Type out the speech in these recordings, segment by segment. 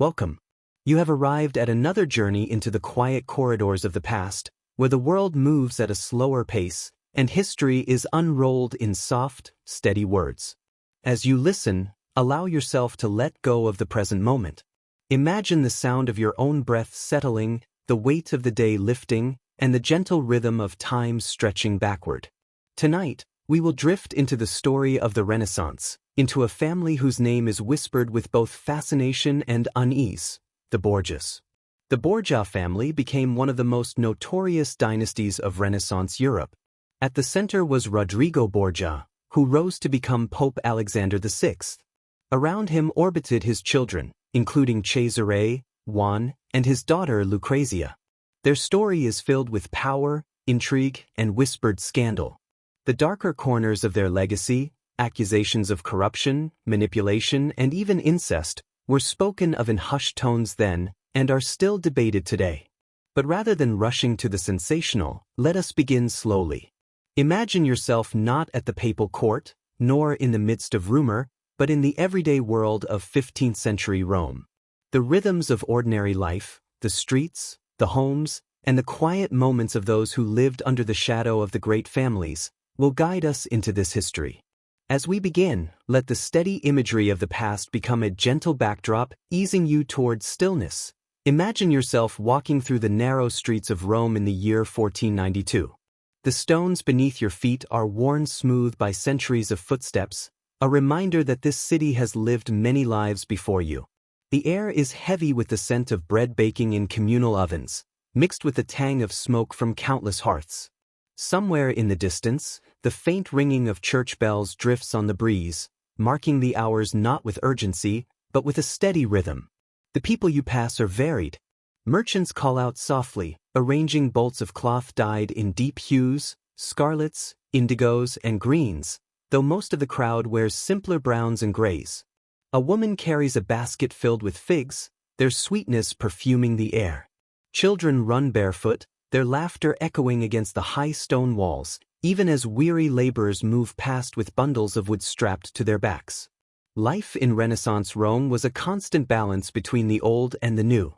Welcome. You have arrived at another journey into the quiet corridors of the past, where the world moves at a slower pace, and history is unrolled in soft, steady words. As you listen, allow yourself to let go of the present moment. Imagine the sound of your own breath settling, the weight of the day lifting, and the gentle rhythm of time stretching backward. Tonight, we will drift into the story of the Renaissance, into a family whose name is whispered with both fascination and unease, the Borgias. The Borgia family became one of the most notorious dynasties of Renaissance Europe. At the center was Rodrigo Borgia, who rose to become Pope Alexander VI. Around him orbited his children, including Cesare, Juan, and his daughter Lucrezia. Their story is filled with power, intrigue, and whispered scandal. The darker corners of their legacy, accusations of corruption, manipulation, and even incest, were spoken of in hushed tones then, and are still debated today. But rather than rushing to the sensational, let us begin slowly. Imagine yourself not at the papal court, nor in the midst of rumor, but in the everyday world of 15th century Rome. The rhythms of ordinary life, the streets, the homes, and the quiet moments of those who lived under the shadow of the great families will guide us into this history. As we begin, let the steady imagery of the past become a gentle backdrop, easing you towards stillness. Imagine yourself walking through the narrow streets of Rome in the year 1492. The stones beneath your feet are worn smooth by centuries of footsteps, a reminder that this city has lived many lives before you. The air is heavy with the scent of bread baking in communal ovens, mixed with the tang of smoke from countless hearths. Somewhere in the distance, the faint ringing of church bells drifts on the breeze, marking the hours not with urgency, but with a steady rhythm. The people you pass are varied. Merchants call out softly, arranging bolts of cloth dyed in deep hues, scarlets, indigos, and greens, though most of the crowd wears simpler browns and grays. A woman carries a basket filled with figs, their sweetness perfuming the air. Children run barefoot, their laughter echoing against the high stone walls, even as weary laborers move past with bundles of wood strapped to their backs. Life in Renaissance Rome was a constant balance between the old and the new.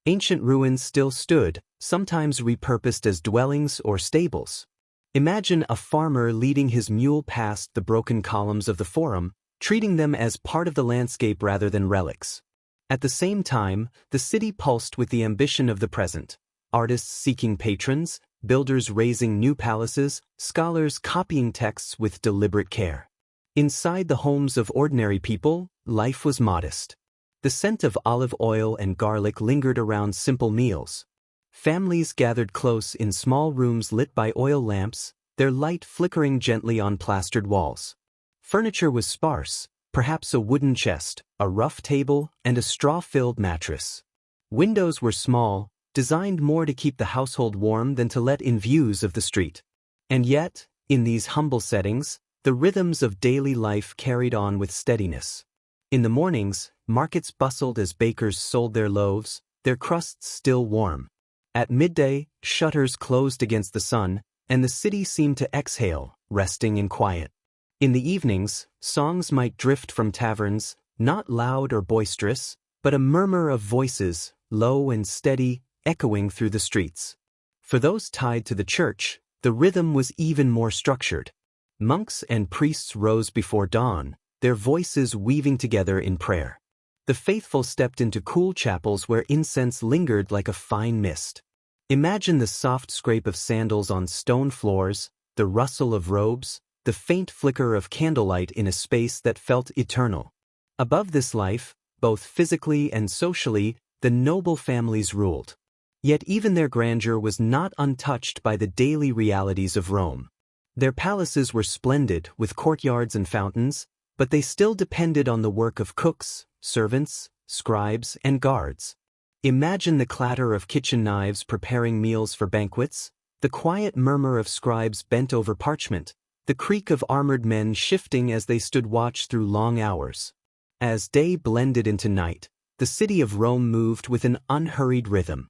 Ancient ruins still stood, sometimes repurposed as dwellings or stables. Imagine a farmer leading his mule past the broken columns of the Forum, treating them as part of the landscape rather than relics. At the same time, the city pulsed with the ambition of the present. Artists seeking patrons, builders raising new palaces, scholars copying texts with deliberate care. Inside the homes of ordinary people, life was modest. The scent of olive oil and garlic lingered around simple meals. Families gathered close in small rooms lit by oil lamps, their light flickering gently on plastered walls. Furniture was sparse, perhaps a wooden chest, a rough table, and a straw-filled mattress. Windows were small, designed more to keep the household warm than to let in views of the street. And yet, in these humble settings, the rhythms of daily life carried on with steadiness. In the mornings, markets bustled as bakers sold their loaves, their crusts still warm. At midday, shutters closed against the sun, and the city seemed to exhale, resting in quiet. In the evenings, songs might drift from taverns, not loud or boisterous, but a murmur of voices, low and steady, echoing through the streets. For those tied to the church, the rhythm was even more structured. Monks and priests rose before dawn, their voices weaving together in prayer. The faithful stepped into cool chapels where incense lingered like a fine mist. Imagine the soft scrape of sandals on stone floors, the rustle of robes, the faint flicker of candlelight in a space that felt eternal. Above this life, both physically and socially, the noble families ruled. Yet even their grandeur was not untouched by the daily realities of Rome. Their palaces were splendid, with courtyards and fountains, but they still depended on the work of cooks, servants, scribes, and guards. Imagine the clatter of kitchen knives preparing meals for banquets, the quiet murmur of scribes bent over parchment, the creak of armored men shifting as they stood watch through long hours. As day blended into night, the city of Rome moved with an unhurried rhythm.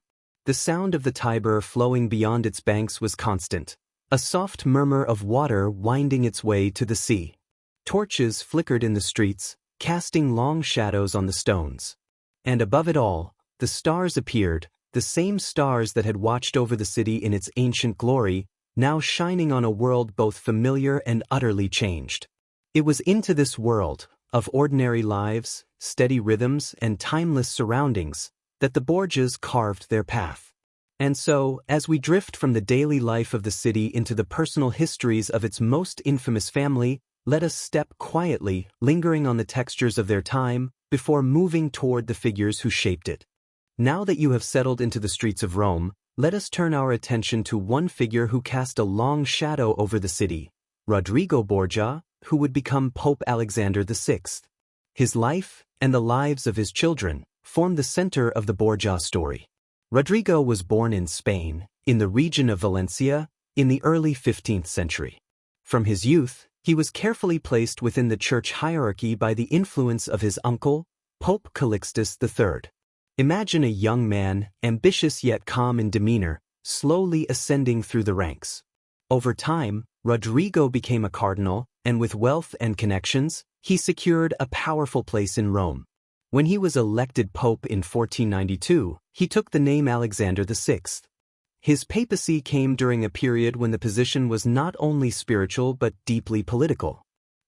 The sound of the Tiber flowing beyond its banks was constant, a soft murmur of water winding its way to the sea. Torches flickered in the streets, casting long shadows on the stones. And above it all, the stars appeared, the same stars that had watched over the city in its ancient glory, now shining on a world both familiar and utterly changed. It was into this world, of ordinary lives, steady rhythms, and timeless surroundings, that the Borgias carved their path. And so, as we drift from the daily life of the city into the personal histories of its most infamous family, let us step quietly, lingering on the textures of their time, before moving toward the figures who shaped it. Now that you have settled into the streets of Rome, let us turn our attention to one figure who cast a long shadow over the city, Rodrigo Borgia, who would become Pope Alexander VI. His life, and the lives of his children, form the center of the Borgia story. Rodrigo was born in Spain, in the region of Valencia, in the early 15th century. From his youth, he was carefully placed within the church hierarchy by the influence of his uncle, Pope Calixtus III. Imagine a young man, ambitious yet calm in demeanor, slowly ascending through the ranks. Over time, Rodrigo became a cardinal, and with wealth and connections, he secured a powerful place in Rome. When he was elected pope in 1492, he took the name Alexander VI. His papacy came during a period when the position was not only spiritual but deeply political.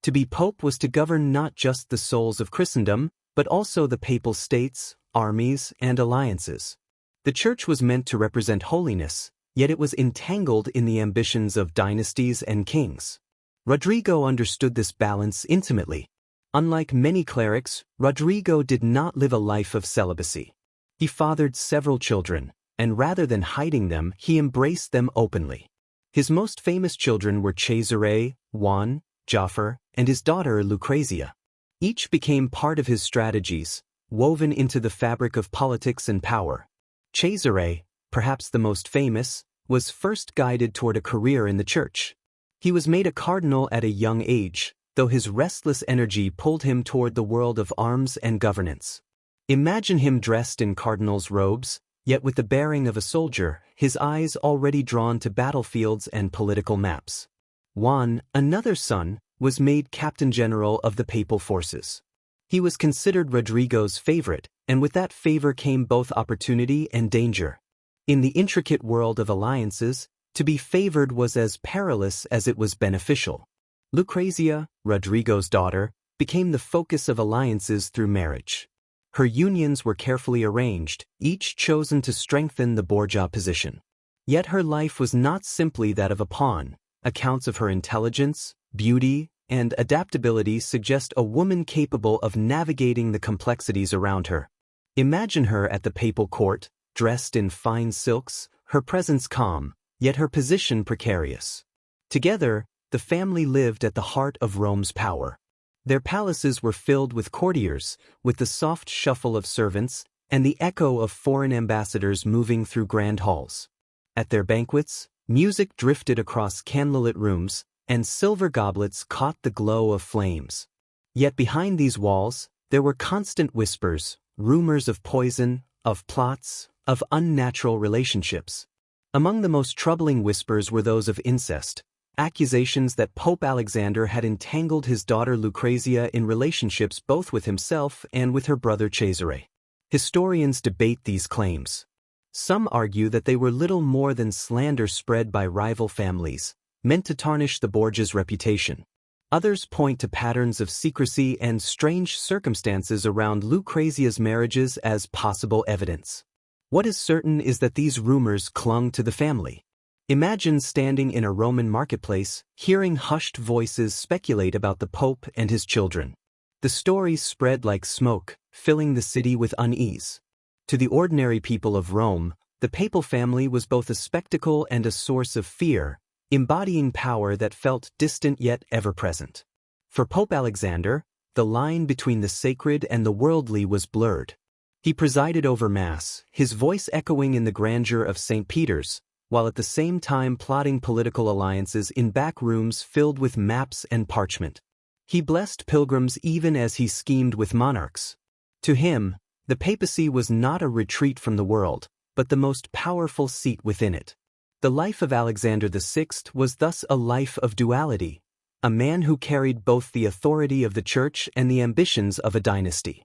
To be pope was to govern not just the souls of Christendom, but also the papal states, armies, and alliances. The church was meant to represent holiness, yet it was entangled in the ambitions of dynasties and kings. Rodrigo understood this balance intimately. Unlike many clerics, Rodrigo did not live a life of celibacy. He fathered several children, and rather than hiding them, he embraced them openly. His most famous children were Cesare, Juan, Jaffer, and his daughter Lucrezia. Each became part of his strategies, woven into the fabric of politics and power. Cesare, perhaps the most famous, was first guided toward a career in the church. He was made a cardinal at a young age, though his restless energy pulled him toward the world of arms and governance. Imagine him dressed in cardinal's robes, yet with the bearing of a soldier, his eyes already drawn to battlefields and political maps. Juan, another son, was made captain general of the papal forces. He was considered Rodrigo's favorite, and with that favor came both opportunity and danger. In the intricate world of alliances, to be favored was as perilous as it was beneficial. Lucrezia, Rodrigo's daughter, became the focus of alliances through marriage. Her unions were carefully arranged, each chosen to strengthen the Borgia position. Yet her life was not simply that of a pawn. Accounts of her intelligence, beauty, and adaptability suggest a woman capable of navigating the complexities around her. Imagine her at the papal court, dressed in fine silks, her presence calm, yet her position precarious. Together, the family lived at the heart of Rome's power. Their palaces were filled with courtiers, with the soft shuffle of servants, and the echo of foreign ambassadors moving through grand halls. At their banquets, music drifted across candlelit rooms, and silver goblets caught the glow of flames. Yet behind these walls, there were constant whispers, rumors of poison, of plots, of unnatural relationships. Among the most troubling whispers were those of incest, accusations that Pope Alexander had entangled his daughter Lucrezia in relationships both with himself and with her brother Cesare. Historians debate these claims. Some argue that they were little more than slander spread by rival families, meant to tarnish the Borgias' reputation. Others point to patterns of secrecy and strange circumstances around Lucrezia's marriages as possible evidence. What is certain is that these rumors clung to the family. Imagine standing in a Roman marketplace, hearing hushed voices speculate about the Pope and his children. The stories spread like smoke, filling the city with unease. To the ordinary people of Rome, the papal family was both a spectacle and a source of fear, embodying power that felt distant yet ever-present. For Pope Alexander, the line between the sacred and the worldly was blurred. He presided over Mass, his voice echoing in the grandeur of St. Peter's, while at the same time plotting political alliances in back rooms filled with maps and parchment. He blessed pilgrims even as he schemed with monarchs. To him, the papacy was not a retreat from the world, but the most powerful seat within it. The life of Alexander VI was thus a life of duality, a man who carried both the authority of the church and the ambitions of a dynasty.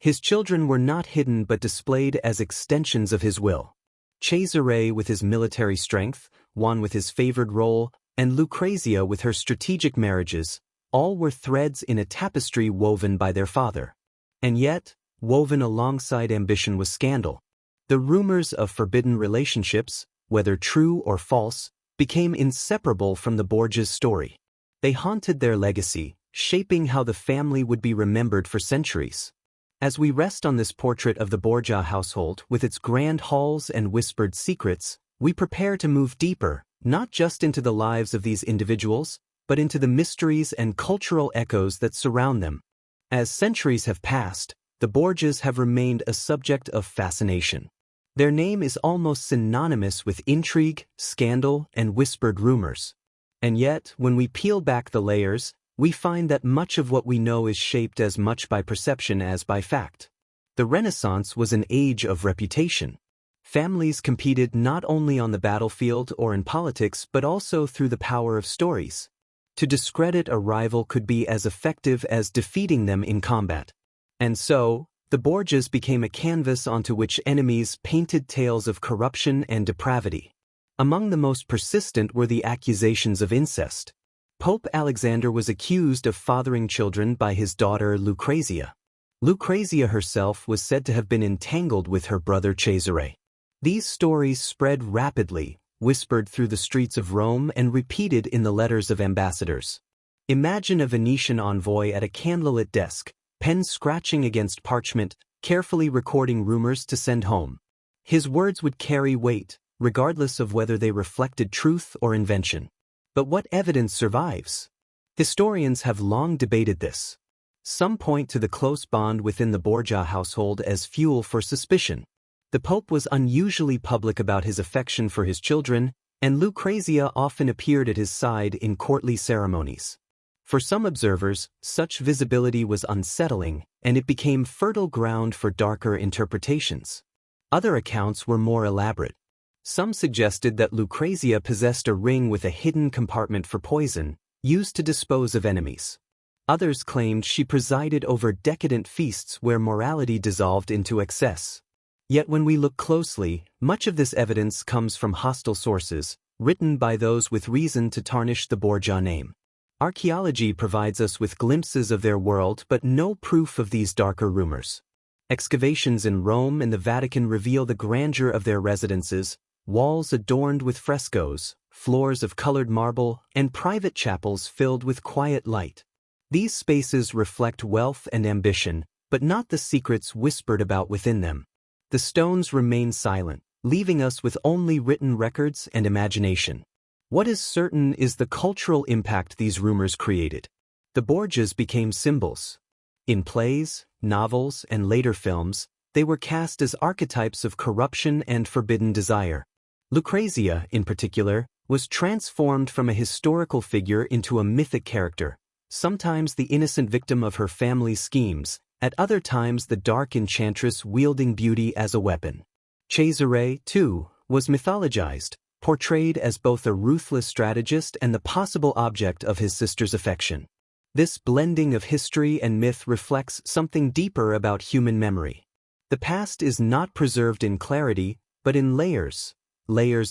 His children were not hidden but displayed as extensions of his will. Cesare with his military strength, Juan with his favored role, and Lucrezia with her strategic marriages, all were threads in a tapestry woven by their father. And yet, woven alongside ambition was scandal. The rumors of forbidden relationships, whether true or false, became inseparable from the Borgias' story. They haunted their legacy, shaping how the family would be remembered for centuries. As we rest on this portrait of the Borgia household with its grand halls and whispered secrets, we prepare to move deeper, not just into the lives of these individuals, but into the mysteries and cultural echoes that surround them. As centuries have passed, the Borgias have remained a subject of fascination. Their name is almost synonymous with intrigue, scandal, and whispered rumors. And yet, when we peel back the layers, we find that much of what we know is shaped as much by perception as by fact. The Renaissance was an age of reputation. Families competed not only on the battlefield or in politics but also through the power of stories. To discredit a rival could be as effective as defeating them in combat. And so, the Borgias became a canvas onto which enemies painted tales of corruption and depravity. Among the most persistent were the accusations of incest. Pope Alexander was accused of fathering children by his daughter Lucrezia. Lucrezia herself was said to have been entangled with her brother Cesare. These stories spread rapidly, whispered through the streets of Rome and repeated in the letters of ambassadors. Imagine a Venetian envoy at a candlelit desk, pen scratching against parchment, carefully recording rumors to send home. His words would carry weight, regardless of whether they reflected truth or invention. But what evidence survives? Historians have long debated this. Some point to the close bond within the Borgia household as fuel for suspicion. The Pope was unusually public about his affection for his children, and Lucrezia often appeared at his side in courtly ceremonies. For some observers, such visibility was unsettling, and it became fertile ground for darker interpretations. Other accounts were more elaborate. Some suggested that Lucrezia possessed a ring with a hidden compartment for poison, used to dispose of enemies. Others claimed she presided over decadent feasts where morality dissolved into excess. Yet when we look closely, much of this evidence comes from hostile sources, written by those with reason to tarnish the Borgia name. Archaeology provides us with glimpses of their world but no proof of these darker rumors. Excavations in Rome and the Vatican reveal the grandeur of their residences, walls adorned with frescoes, floors of colored marble, and private chapels filled with quiet light. These spaces reflect wealth and ambition, but not the secrets whispered about within them. The stones remain silent, leaving us with only written records and imagination. What is certain is the cultural impact these rumors created. The Borgias became symbols. In plays, novels, and later films, they were cast as archetypes of corruption and forbidden desire. Lucrezia, in particular, was transformed from a historical figure into a mythic character, sometimes the innocent victim of her family's schemes, at other times the dark enchantress wielding beauty as a weapon. Cesare, too, was mythologized, portrayed as both a ruthless strategist and the possible object of his sister's affection. This blending of history and myth reflects something deeper about human memory. The past is not preserved in clarity, but in layers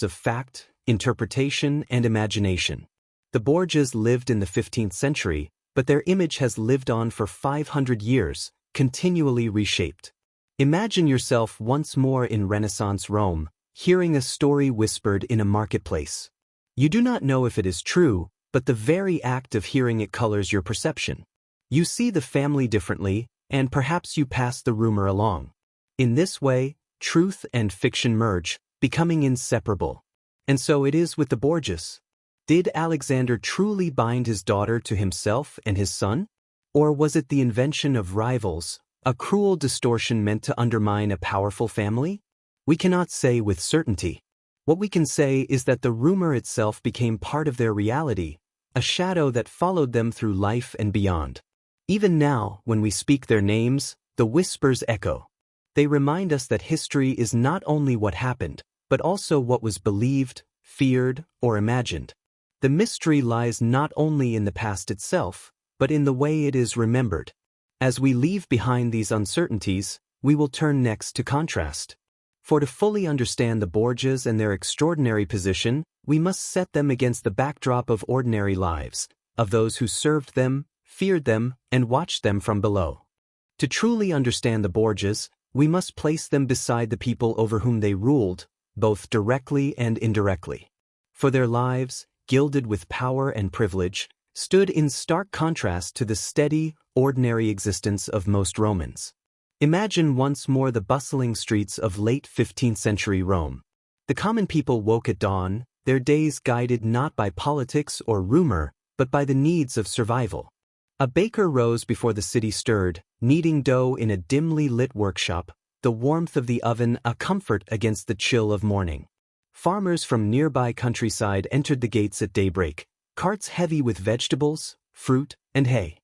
of fact, interpretation, and imagination. The Borgias lived in the 15th century, but their image has lived on for 500 years, continually reshaped. Imagine yourself once more in Renaissance Rome, hearing a story whispered in a marketplace. You do not know if it is true, but the very act of hearing it colors your perception. You see the family differently, and perhaps you pass the rumor along. In this way, truth and fiction merge, becoming inseparable. And so it is with the Borgias. Did Alexander truly bind his daughter to himself and his son? Or was it the invention of rivals, a cruel distortion meant to undermine a powerful family? We cannot say with certainty. What we can say is that the rumor itself became part of their reality, a shadow that followed them through life and beyond. Even now, when we speak their names, the whispers echo. They remind us that history is not only what happened, but also what was believed, feared, or imagined. The mystery lies not only in the past itself, but in the way it is remembered. As we leave behind these uncertainties, we will turn next to contrast. For to fully understand the Borgias and their extraordinary position, we must set them against the backdrop of ordinary lives, of those who served them, feared them, and watched them from below. To truly understand the Borgias, we must place them beside the people over whom they ruled, both directly and indirectly. For their lives, gilded with power and privilege, stood in stark contrast to the steady, ordinary existence of most Romans. Imagine once more the bustling streets of late 15th century Rome. The common people woke at dawn, their days guided not by politics or rumor, but by the needs of survival. A baker rose before the city stirred, kneading dough in a dimly lit workshop, the warmth of the oven a comfort against the chill of morning. Farmers from nearby countryside entered the gates at daybreak, carts heavy with vegetables, fruit, and hay.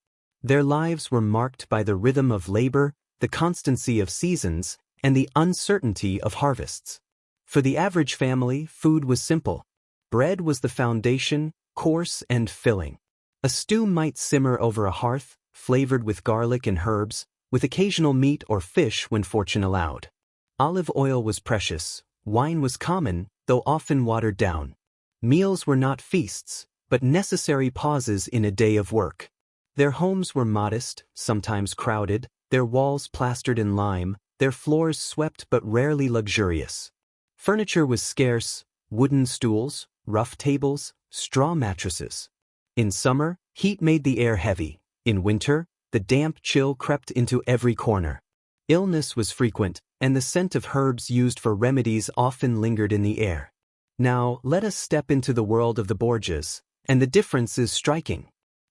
Their lives were marked by the rhythm of labor, the constancy of seasons, and the uncertainty of harvests. For the average family, food was simple. Bread was the foundation, coarse and filling. A stew might simmer over a hearth, flavored with garlic and herbs, with occasional meat or fish when fortune allowed. Olive oil was precious, wine was common, though often watered down. Meals were not feasts, but necessary pauses in a day of work. Their homes were modest, sometimes crowded, their walls plastered in lime, their floors swept but rarely luxurious. Furniture was scarce, wooden stools, rough tables, straw mattresses. In summer, heat made the air heavy. In winter, the damp chill crept into every corner. Illness was frequent, and the scent of herbs used for remedies often lingered in the air. Now, let us step into the world of the Borgias, and the difference is striking.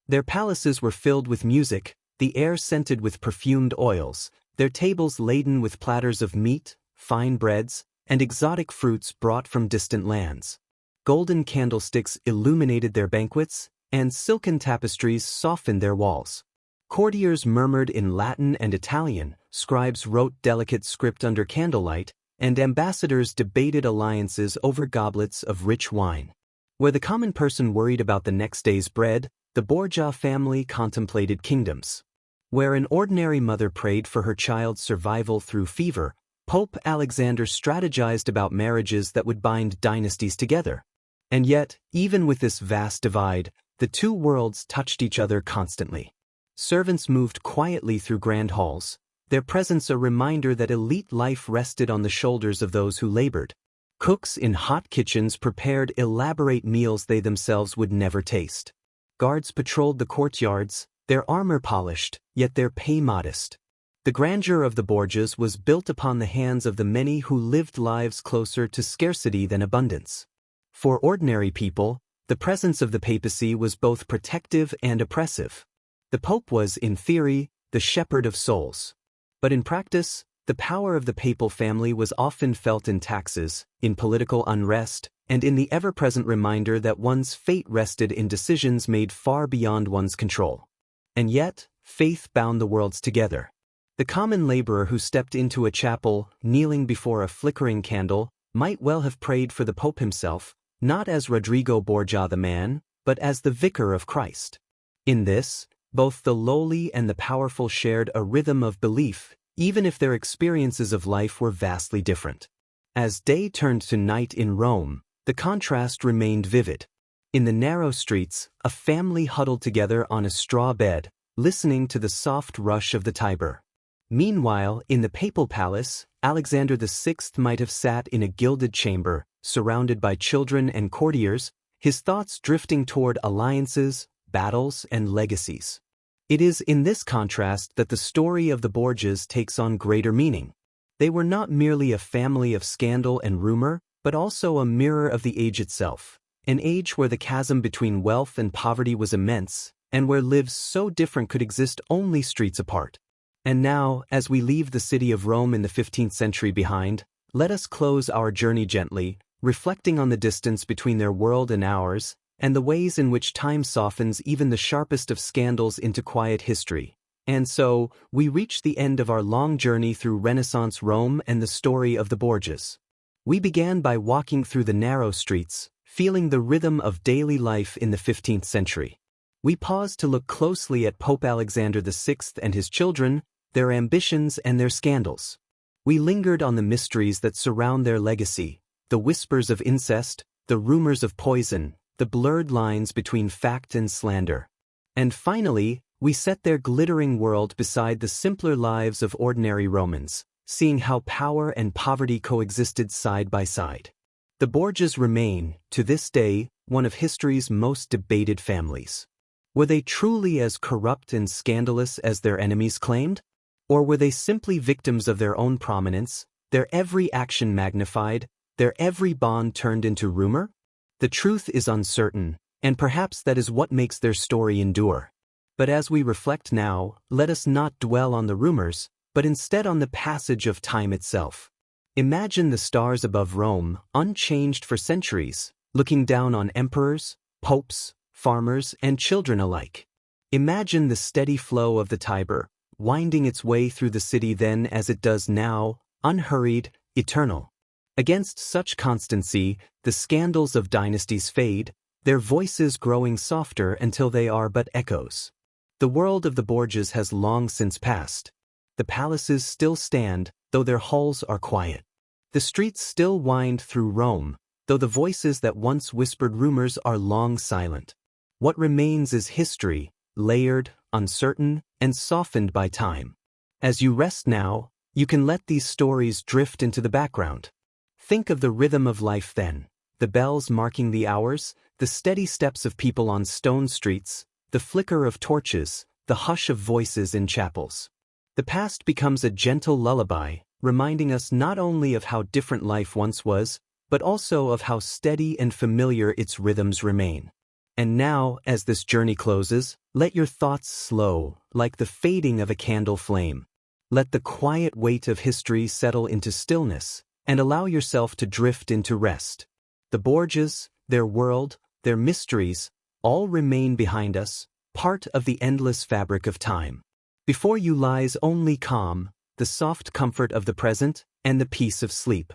Their palaces were filled with music, the air scented with perfumed oils, their tables laden with platters of meat, fine breads, and exotic fruits brought from distant lands. Golden candlesticks illuminated their banquets, and silken tapestries softened their walls. Courtiers murmured in Latin and Italian, scribes wrote delicate script under candlelight, and ambassadors debated alliances over goblets of rich wine. Where the common person worried about the next day's bread, the Borgia family contemplated kingdoms. Where an ordinary mother prayed for her child's survival through fever, Pope Alexander strategized about marriages that would bind dynasties together. And yet, even with this vast divide, the two worlds touched each other constantly. Servants moved quietly through grand halls, their presence a reminder that elite life rested on the shoulders of those who labored. Cooks in hot kitchens prepared elaborate meals they themselves would never taste. Guards patrolled the courtyards, their armor polished, yet their pay modest. The grandeur of the Borgias was built upon the hands of the many who lived lives closer to scarcity than abundance. For ordinary people, the presence of the papacy was both protective and oppressive. The Pope was, in theory, the shepherd of souls. But in practice, the power of the papal family was often felt in taxes, in political unrest, and in the ever-present reminder that one's fate rested in decisions made far beyond one's control. And yet, faith bound the worlds together. The common laborer who stepped into a chapel, kneeling before a flickering candle, might well have prayed for the Pope himself, not as Rodrigo Borgia the man, but as the vicar of Christ. In this, both the lowly and the powerful shared a rhythm of belief, even if their experiences of life were vastly different. As day turned to night in Rome, the contrast remained vivid. In the narrow streets, a family huddled together on a straw bed, listening to the soft rush of the Tiber. Meanwhile, in the papal palace, Alexander VI might have sat in a gilded chamber, surrounded by children and courtiers, his thoughts drifting toward alliances, battles, and legacies. It is in this contrast that the story of the Borgias takes on greater meaning. They were not merely a family of scandal and rumor, but also a mirror of the age itself, an age where the chasm between wealth and poverty was immense, and where lives so different could exist only streets apart. And now, as we leave the city of Rome in the 15th century behind, let us close our journey gently, reflecting on the distance between their world and ours, and the ways in which time softens even the sharpest of scandals into quiet history. And so, we reach the end of our long journey through Renaissance Rome and the story of the Borgias. We began by walking through the narrow streets, feeling the rhythm of daily life in the 15th century. We pause to look closely at Pope Alexander VI and his children, their ambitions and their scandals. We lingered on the mysteries that surround their legacy, the whispers of incest, the rumors of poison, the blurred lines between fact and slander. And finally, we set their glittering world beside the simpler lives of ordinary Romans, seeing how power and poverty coexisted side by side. The Borgias remain, to this day, one of history's most debated families. Were they truly as corrupt and scandalous as their enemies claimed? Or were they simply victims of their own prominence, their every action magnified, their every bond turned into rumor? The truth is uncertain, and perhaps that is what makes their story endure. But as we reflect now, let us not dwell on the rumors, but instead on the passage of time itself. Imagine the stars above Rome, unchanged for centuries, looking down on emperors, popes, farmers, and children alike. Imagine the steady flow of the Tiber, winding its way through the city then as it does now, unhurried, eternal. Against such constancy, the scandals of dynasties fade, their voices growing softer until they are but echoes. The world of the Borgias has long since passed. The palaces still stand, though their halls are quiet. The streets still wind through Rome, though the voices that once whispered rumors are long silent. What remains is history, layered, uncertain, and softened by time. As you rest now, you can let these stories drift into the background. Think of the rhythm of life then, the bells marking the hours, the steady steps of people on stone streets, the flicker of torches, the hush of voices in chapels. The past becomes a gentle lullaby, reminding us not only of how different life once was, but also of how steady and familiar its rhythms remain. And now, as this journey closes, let your thoughts slow, like the fading of a candle flame. Let the quiet weight of history settle into stillness, and allow yourself to drift into rest. The Borgias, their world, their mysteries, all remain behind us, part of the endless fabric of time. Before you lies only calm, the soft comfort of the present, and the peace of sleep.